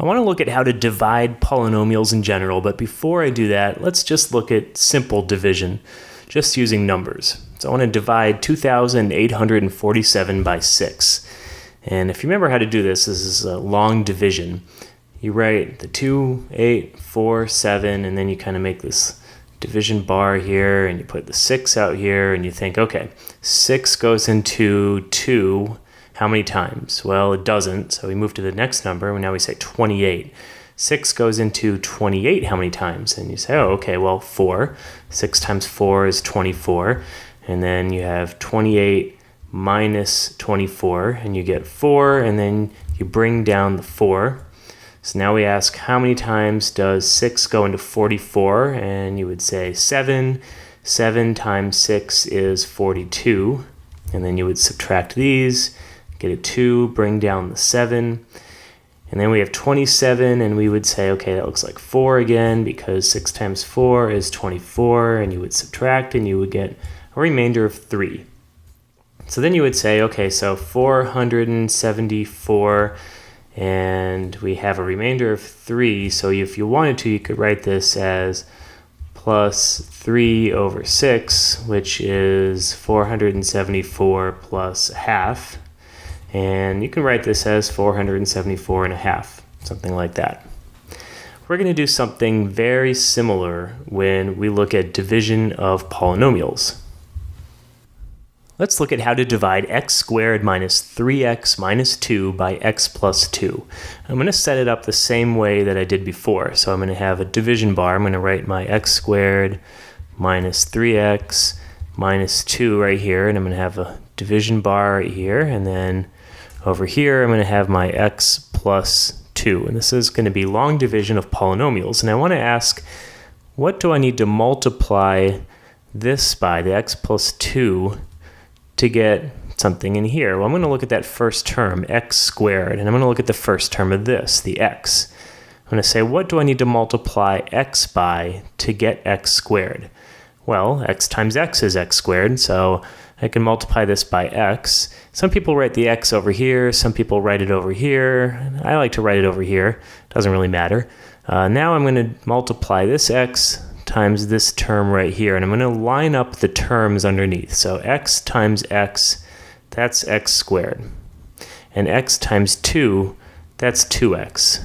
I want to look at how to divide polynomials in general, but before I do that, let's just look at simple division, just using numbers. So I want to divide 2,847 by 6. And if you remember how to do this, this is a long division. You write the 2, 8, 4, 7, and then you kind of make this division bar here, and you put the 6 out here, and you think, okay, 6 goes into 2. How many times? Well, it doesn't, so we move to the next number, and now we say 28. 6 goes into 28 how many times? And you say, oh, okay, well, 4. 6 times 4 is 24, and then you have 28 minus 24, and you get 4, and then you bring down the 4. So now we ask, how many times does 6 go into 44? And you would say 7. 7 times 6 is 42, and then you would subtract these, get a 2, bring down the 7, and then we have 27, and we would say, okay, that looks like 4 again, because 6 times 4 is 24, and you would subtract, and you would get a remainder of 3. So then you would say, okay, so 474, and we have a remainder of 3, so if you wanted to, you could write this as plus 3 over 6, which is 474 plus half. And you can write this as 474 and a half, something like that. We're going to do something very similar when we look at division of polynomials. Let's look at how to divide x squared minus 3x minus 2 by x plus 2. I'm going to set it up the same way that I did before. So I'm going to have a division bar. I'm going to write my x squared minus 3x minus 2 right here, and I'm going to have a division bar right here, and then over here, I'm going to have my x plus 2, and this is going to be long division of polynomials. And I want to ask, what do I need to multiply this by, the x plus 2, to get something in here? Well, I'm going to look at that first term, x squared, and I'm going to look at the first term of this, the x. I'm going to say, what do I need to multiply x by to get x squared? Well, x times x is x squared, so I can multiply this by x. Some people write the x over here, some people write it over here. I like to write it over here, doesn't really matter. Now I'm going to multiply this x times this term right here, and I'm going to line up the terms underneath. So x times x, that's x squared. And x times 2, that's 2x.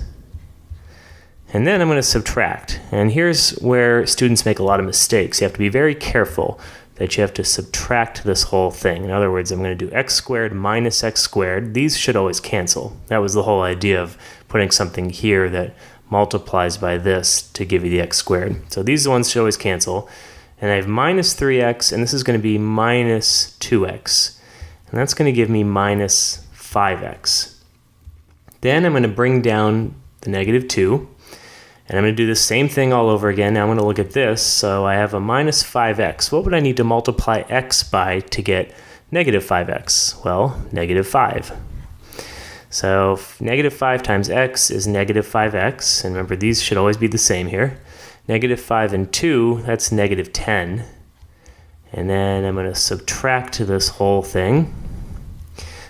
And then I'm going to subtract. And here's where students make a lot of mistakes. You have to be very careful that you have to subtract this whole thing. In other words, I'm going to do x squared minus x squared. These should always cancel. That was the whole idea of putting something here that multiplies by this to give you the x squared. So these ones should always cancel. And I have minus 3x, and this is going to be minus 2x. And that's going to give me minus 5x. Then I'm going to bring down the negative 2. And I'm going to do the same thing all over again. Now I'm going to look at this. So I have a minus 5x. What would I need to multiply x by to get negative 5x? Well, negative 5. So negative 5 times x is negative 5x. And remember, these should always be the same here. Negative 5 and 2, that's negative 10. And then I'm going to subtract this whole thing.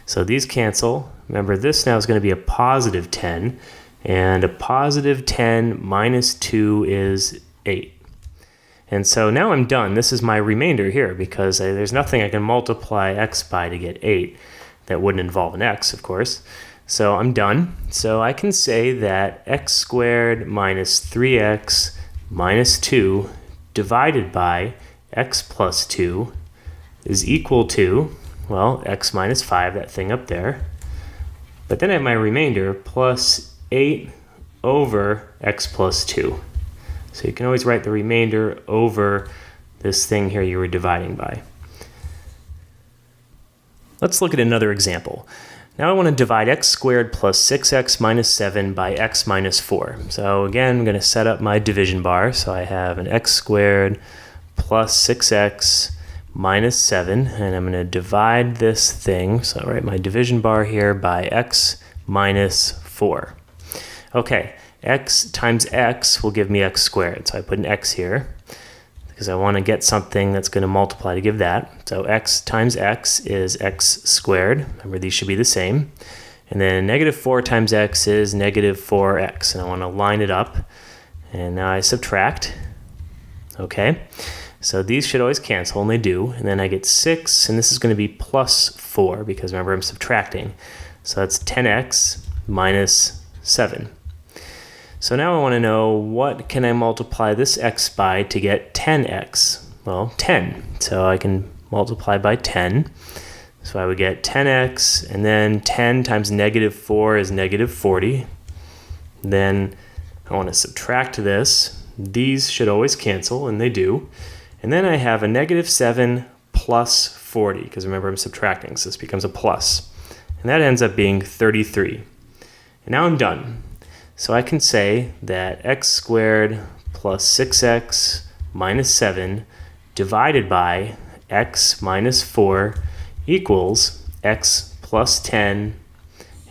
So these cancel. Remember, this now is going to be a positive 10. And a positive 10 minus 2 is 8. And so now I'm done. This is my remainder here because there's nothing I can multiply x by to get 8. That wouldn't involve an x, of course. So I'm done. So I can say that x squared minus 3x minus 2 divided by x plus 2 is equal to, well, x minus 5, that thing up there. But then I have my remainder plus 8 over x plus 2. So you can always write the remainder over this thing here you were dividing by. Let's look at another example. Now I want to divide x squared plus 6x minus 7 by x minus 4. So again, I'm going to set up my division bar. So I have an x squared plus 6x minus 7, and I'm going to divide this thing, so I write my division bar here, by x minus 4. Okay, x times x will give me x squared, so I put an x here because I want to get something that's going to multiply to give that. So x times x is x squared. Remember, these should be the same. And then negative 4 times x is negative 4x. And I want to line it up. And now I subtract. Okay. So these should always cancel, and they do. And then I get 6, and this is going to be plus 4, because remember, I'm subtracting. So that's 10x minus 7. So now I want to know, what can I multiply this x by to get 10x? Well, 10. So I can multiply by 10. So I would get 10x, and then 10 times negative 4 is negative 40. Then I want to subtract this. These should always cancel, and they do. And then I have a negative 7 plus 40, because remember, I'm subtracting, so this becomes a plus. And that ends up being 33. And now I'm done. So I can say that x squared plus 6x minus 7 divided by x minus 4 equals x plus 10,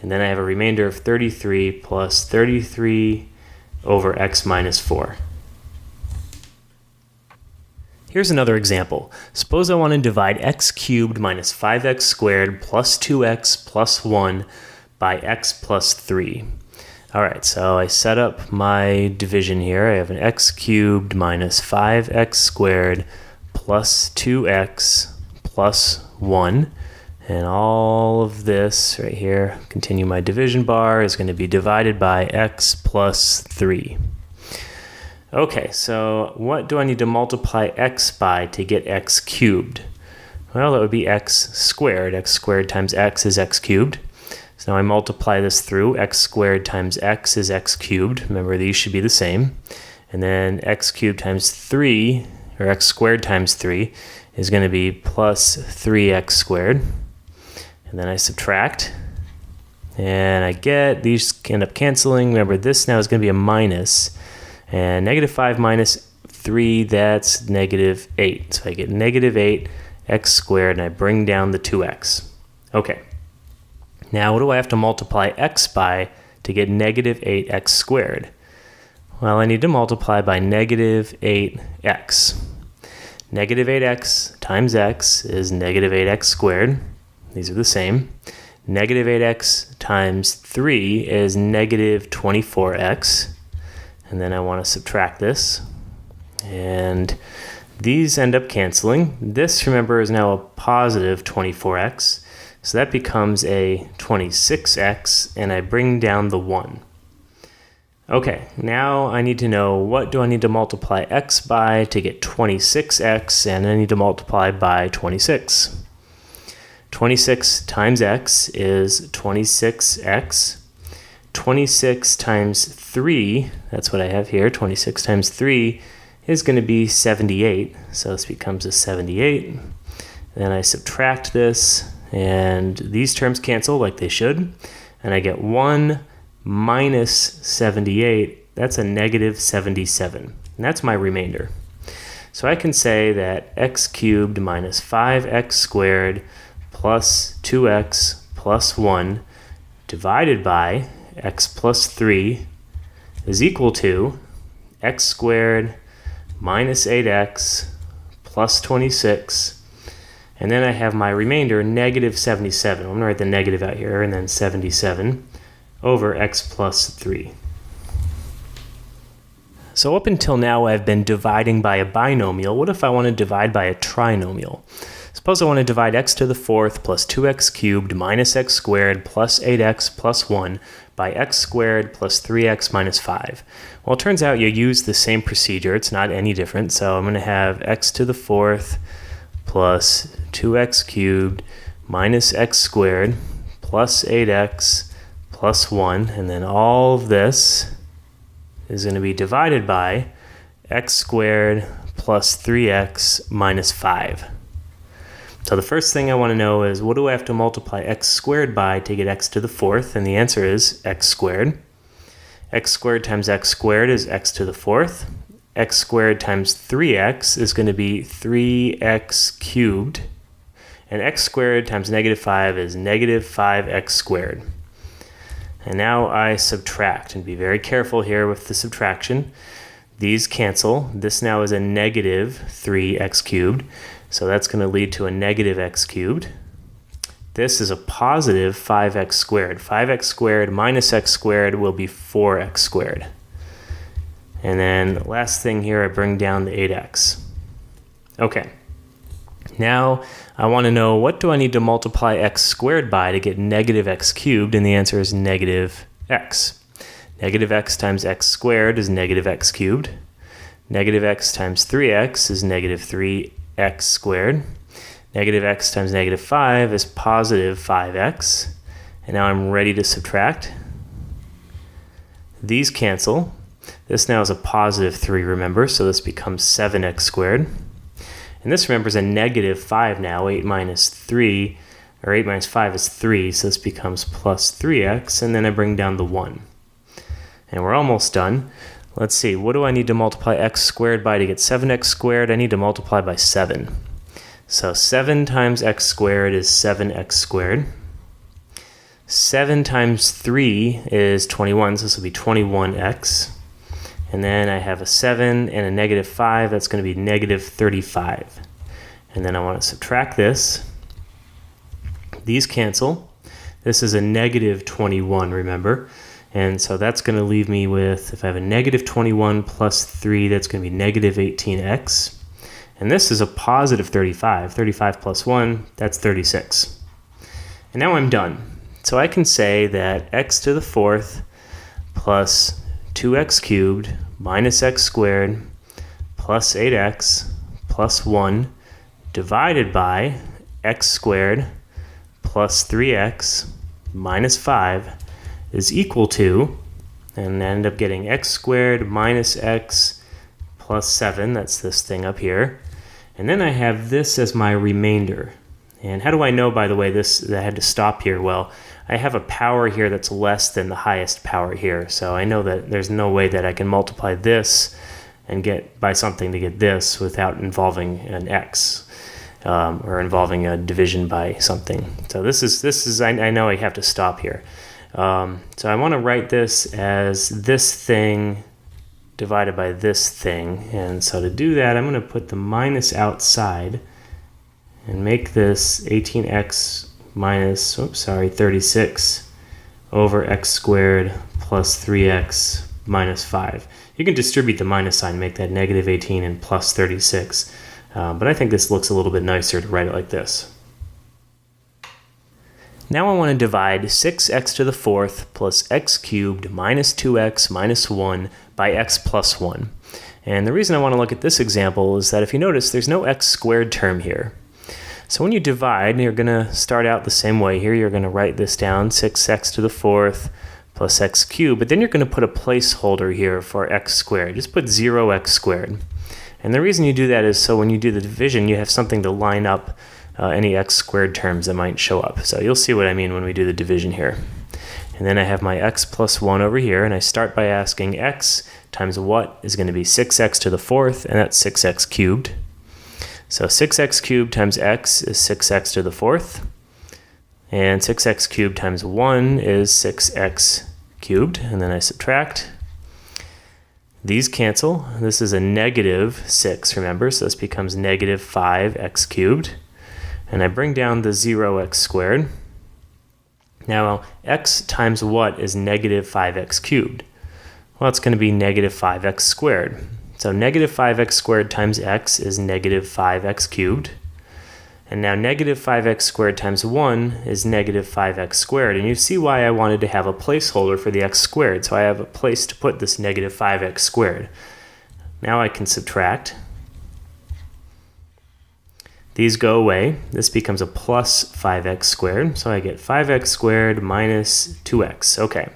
and then I have a remainder of 33 plus 33 over x minus 4. Here's another example. Suppose I want to divide x cubed minus 5x squared plus 2x plus 1 by x plus 3. All right, so I set up my division here. I have an x cubed minus 5x squared plus 2x plus 1. And all of this right here, continue my division bar, is going to be divided by x plus 3. Okay, so what do I need to multiply x by to get x cubed? Well, that would be x squared. X squared times x is x cubed. So now I multiply this through. X squared times x is x cubed. Remember, these should be the same. And then x cubed times 3, or x squared times 3, is going to be plus 3x squared. And then I subtract. And I get, these end up canceling. Remember, this now is going to be a minus. And negative 5 minus 3, that's negative 8. So I get negative 8x squared, and I bring down the 2x. Okay. Now, what do I have to multiply x by to get negative 8x squared? Well, I need to multiply by negative 8x. Negative 8x times x is negative 8x squared. These are the same. Negative 8x times 3 is negative 24x. And then I want to subtract this. And these end up canceling. This, remember, is now a positive 24x. So that becomes a 26x, and I bring down the 1. Okay, now I need to know, what do I need to multiply x by to get 26x, and I need to multiply by 26. 26 times x is 26x. 26 times 3, that's what I have here, 26 times 3 is going to be 78, so this becomes a 78. Then I subtract this, and these terms cancel like they should, and I get 1 minus 78, that's a negative 77, and that's my remainder. So I can say that x cubed minus 5x squared plus 2x plus 1 divided by x plus 3 is equal to x squared minus 8x plus 26, and then I have my remainder, negative 77. I'm going to write the negative out here, and then 77 over x plus 3. So up until now, I've been dividing by a binomial. What if I want to divide by a trinomial? Suppose I want to divide x to the 4th plus 2x cubed minus x squared plus 8x plus 1 by x squared plus 3x minus 5. Well, it turns out you use the same procedure. It's not any different. So I'm going to have x to the 4th plus 2x cubed minus x squared plus 8x plus 1. And then all of this is going to be divided by x squared plus 3x minus 5. So the first thing I want to know is, what do I have to multiply x squared by to get x to the 4th? And the answer is x squared. X squared times x squared is x to the 4th. X squared times 3x is going to be 3x cubed. And x squared times negative 5 is negative 5x squared. And now I subtract, and be very careful here with the subtraction. These cancel. This now is a negative 3x cubed. So that's going to lead to a negative x cubed. this is a positive 5x squared. 5x squared minus x squared will be 4x squared. And then last thing here, I bring down the 8x. Okay. Now I want to know, what do I need to multiply x squared by to get negative x cubed? And the answer is negative x. Negative x times x squared is negative x cubed. Negative x times 3x is negative 3x squared. Negative x times negative 5 is positive 5x. And now I'm ready to subtract. These cancel. This now is a positive 3, remember, so this becomes 7x squared. And this, remember, is a negative 5 now. 8 minus 3, or 8 minus 5 is 3, so this becomes plus 3x, and then I bring down the 1. And we're almost done. Let's see, what do I need to multiply x squared by to get 7x squared? I need to multiply by 7. So 7 times x squared is 7x squared. 7 times 3 is 21, so this will be 21x. And then I have a 7 and a negative 5. That's going to be negative 35. And then I want to subtract this. These cancel. This is a negative 21, remember? And so that's going to leave me with, if I have a negative 21 plus 3, that's going to be negative 18x. And this is a positive 35. 35 plus 1, that's 36. And now I'm done. So I can say that x to the 4th plus 2x cubed minus x squared plus 8x plus 1 divided by x squared plus 3x minus 5 is equal to, and I end up getting x squared minus x plus 7, that's this thing up here. And then I have this as my remainder. And how do I know, by the way, that I had to stop here? Well, I have a power here that's less than the highest power here. So I know that there's no way that I can multiply this and get by something to get this without involving an x or involving a division by something. So this is I know I have to stop here. So I want to write this as this thing divided by this thing. And so to do that, I'm going to put the minus outside and make this 18x minus, 36 over x squared plus 3x minus 5. You can distribute the minus sign, make that negative 18 and plus 36. But I think this looks a little bit nicer to write it like this. Now I want to divide 6x to the 4th plus x cubed minus 2x minus 1 by x plus 1. And the reason I want to look at this example is that if you notice, there's no x squared term here. So when you divide, you're going to start out the same way here. You're going to write this down, 6x to the 4th plus x cubed, but then you're going to put a placeholder here for x squared. Just put 0x squared. And the reason you do that is so when you do the division, you have something to line up any x squared terms that might show up. So you'll see what I mean when we do the division here. And then I have my x plus 1 over here, and I start by asking x times what is going to be 6x to the 4th, and that's 6x cubed. So 6x cubed times x is 6x to the 4th, and 6x cubed times 1 is 6x cubed, and then I subtract. These cancel. This is a negative 6, remember, so this becomes negative 5x cubed. And I bring down the 0x squared. Now, x times what is negative 5x cubed? Well, it's going to be negative 5x squared. So negative 5x squared times x is negative 5x cubed. And now negative 5x squared times 1 is negative 5x squared. And you see why I wanted to have a placeholder for the x squared. So I have a place to put this negative 5x squared. Now I can subtract. These go away. This becomes a plus 5x squared. So I get 5x squared minus 2x. Okay.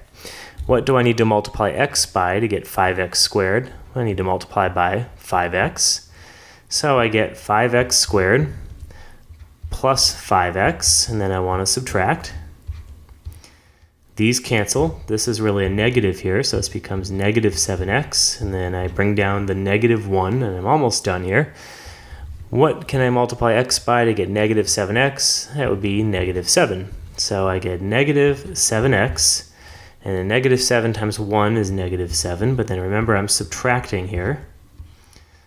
What do I need to multiply x by to get 5x squared? I need to multiply by 5x. So I get 5x squared plus 5x, and then I want to subtract. These cancel. This is really a negative here, so this becomes negative 7x, and then I bring down the negative 1, and I'm almost done here. What can I multiply x by to get negative 7x? That would be negative 7. So I get negative 7x, and then negative 7 times 1 is negative 7, but then remember I'm subtracting here.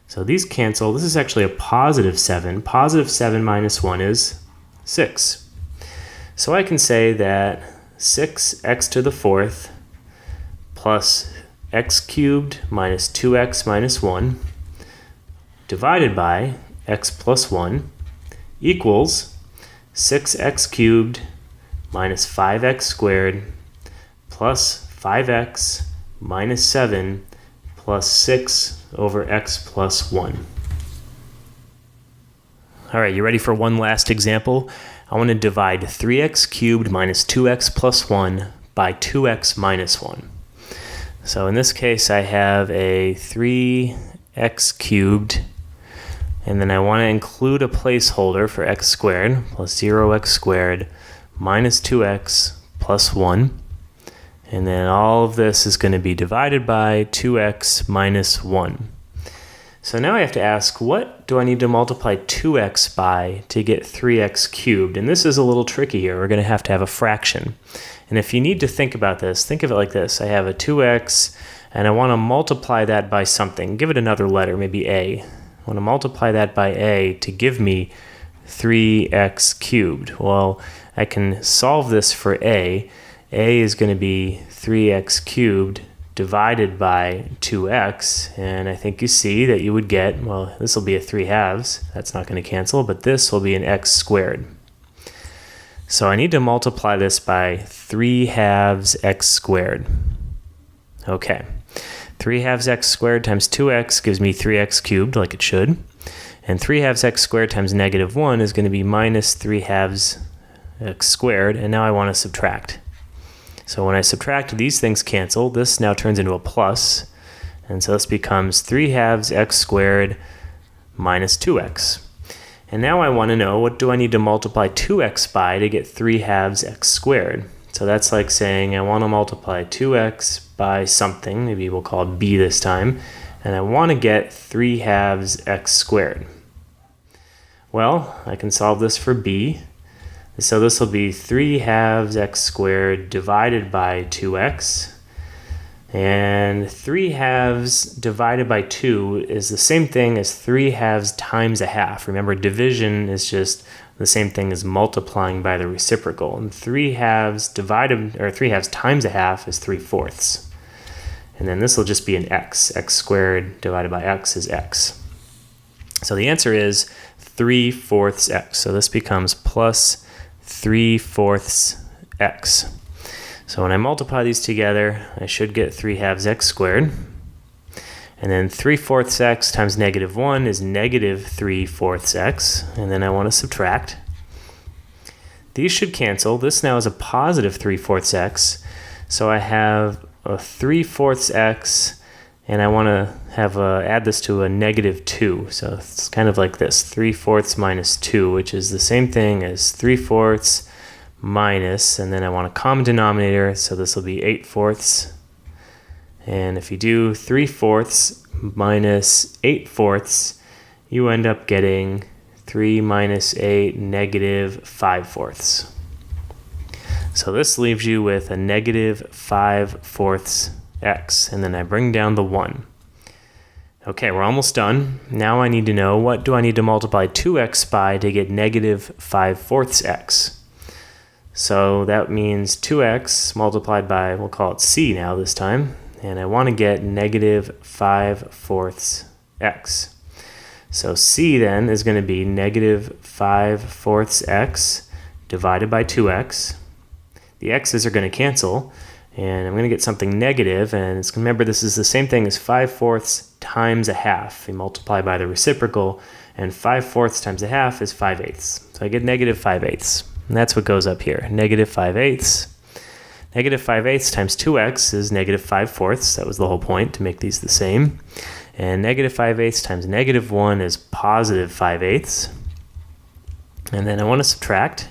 So these cancel. This is actually a positive 7. Positive 7 minus 1 is 6. So I can say that 6x to the fourth plus x cubed minus 2x minus 1 divided by x plus 1 equals 6x cubed minus 5x squared plus 5x minus 7 plus 6 over x plus 1. All right, you ready for one last example? I want to divide 3x cubed minus 2x plus 1 by 2x minus 1. So in this case, I have a 3x cubed, and then I want to include a placeholder for x squared plus 0x squared minus 2x plus 1. And then all of this is going to be divided by 2x minus 1. So now I have to ask, what do I need to multiply 2x by to get 3x cubed? And this is a little tricky here. We're going to have a fraction. And if you need to think about this, think of it like this. I have a 2x, and I want to multiply that by something. Give it another letter, maybe a. I want to multiply that by a to give me 3x cubed. Well, I can solve this for a. A is going to be 3x cubed divided by 2x, and I think you see that you would get, well, this will be a 3/2. That's not going to cancel, but this will be an x squared. So I need to multiply this by 3/2 x squared. Okay, 3/2 x squared times 2x gives me 3x cubed, like it should. And 3/2 x squared times negative 1 is going to be minus 3/2 x squared, and now I want to subtract. So when I subtract, these things cancel. This now turns into a plus, and so this becomes 3/2 x squared minus 2x. And now I want to know, what do I need to multiply 2x by to get 3/2 x squared? So that's like saying I want to multiply 2x by something, maybe we'll call it b this time, and I want to get 3/2 x squared. Well, I can solve this for b. So this will be 3/2 x squared divided by 2x. And 3/2 divided by 2 is the same thing as 3/2 times a half. Remember, division is just the same thing as multiplying by the reciprocal. And 3/2 times a half is 3/4. And then this will just be an x. X squared divided by x is x. So the answer is 3/4 x. So this becomes plus 3/4 x. So when I multiply these together, I should get 3/2 x squared. And then 3/4 x times negative 1 is negative 3/4 x. And then I want to subtract. These should cancel. This now is a positive 3/4 x. So I have a 3/4 x, and I want to add this to a negative 2. So it's kind of like this, 3/4 minus 2, which is the same thing as 3/4 minus, and then I want a common denominator, so this will be 8/4. And if you do 3/4 minus 8/4, you end up getting 3 minus 8, negative 5/4. So this leaves you with a negative 5/4 x, and then I bring down the 1. Okay, we're almost done. Now I need to know, what do I need to multiply 2x by to get negative 5/4 x? So that means 2x multiplied by, we'll call it c now this time, and I want to get negative 5/4 x. So c then is going to be negative 5/4 x divided by 2x. The x's are going to cancel, and I'm going to get something negative, and remember, this is the same thing as 5/4 times a half. We multiply by the reciprocal, and 5/4 times a half is 5/8. So I get negative 5/8, and that's what goes up here, negative 5/8. Negative 5/8 times 2x is negative 5/4. That was the whole point, to make these the same. And negative 5/8 times negative 1 is positive 5/8. And then I want to subtract.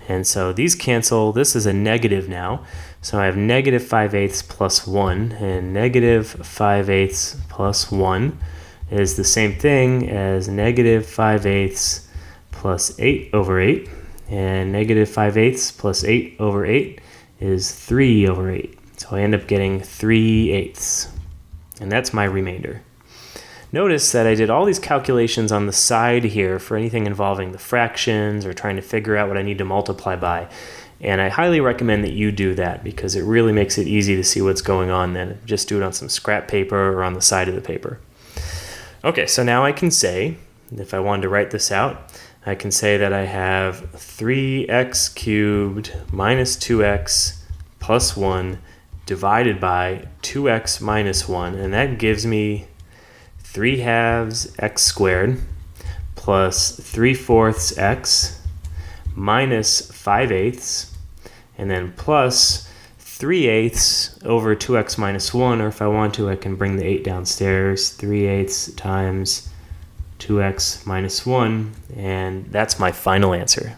And so these cancel. This is a negative now. So I have negative 5/8 plus 1, and negative 5/8 plus 1 is the same thing as negative 5/8 plus 8 over 8. And negative 5/8 plus 8 over 8 is 3 over 8. So I end up getting 3/8. And that's my remainder. Notice that I did all these calculations on the side here for anything involving the fractions or trying to figure out what I need to multiply by. And I highly recommend that you do that because it really makes it easy to see what's going on then. Just do it on some scrap paper or on the side of the paper. Okay, so now I can say, if I wanted to write this out, I can say that I have 3x cubed minus 2x plus 1 divided by 2x minus 1, and that gives me 3/2 x squared plus 3/4 x minus 5/8, and then plus 3/8 over 2x minus 1, or if I want to, I can bring the 8 downstairs, 3/8 times 2x minus 1, and that's my final answer.